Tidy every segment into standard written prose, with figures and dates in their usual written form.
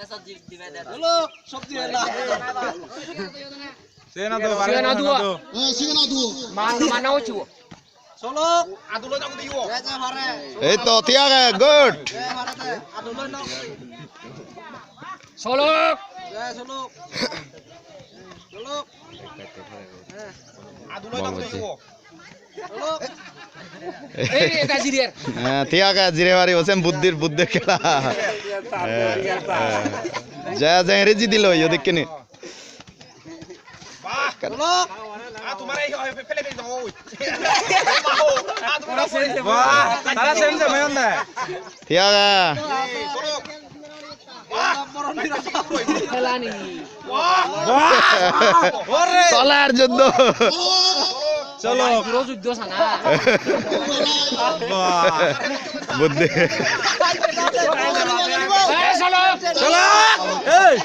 Halo, sopji na. Sena tu. Mana ucu? Solok, aduh lo jangan diwo. Itu tiaga good. Aduh lo nak. Solok. Solok. Solok. Aduh lo jangan diwo. Solok. Eta jirir. tiaga জিরেবারি Hossain বুদ্ধি খেলা যা যা রেজি দিল ওদিক কেনে Solok. Tomara aí, pele bem não. Wah, tara sense mayon na. tiaga Solok. Kelani. চলার যুদ্ধ Cholo. Puro juddo sana. বুদ্ধি Solok. Solok. Hey.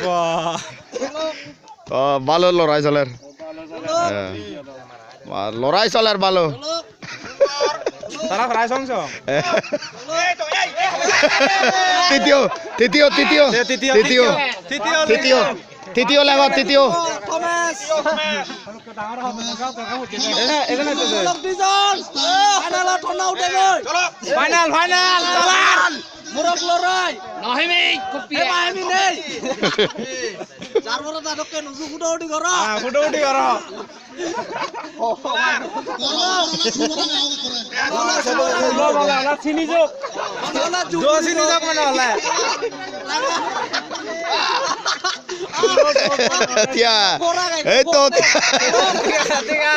Wah. ভালো লড়াই চলার লড়াই চলার ভালো Tara fry song so. তৃতীয় লাগো তৃতীয় Thomas. Egan itu. Solok Dizon. Final thona udah boy. Final. Jalan. Murok lorai. Nohimi kopi. Ini nih. Jarwara tadi kan udah udah kora. Photo udah karo. Lah sini jok. Do sini jok mana lah. তিয়া এই তো Tiga.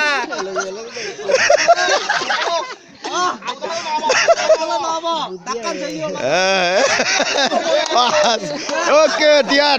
Takkan saya. ওকে দিয়া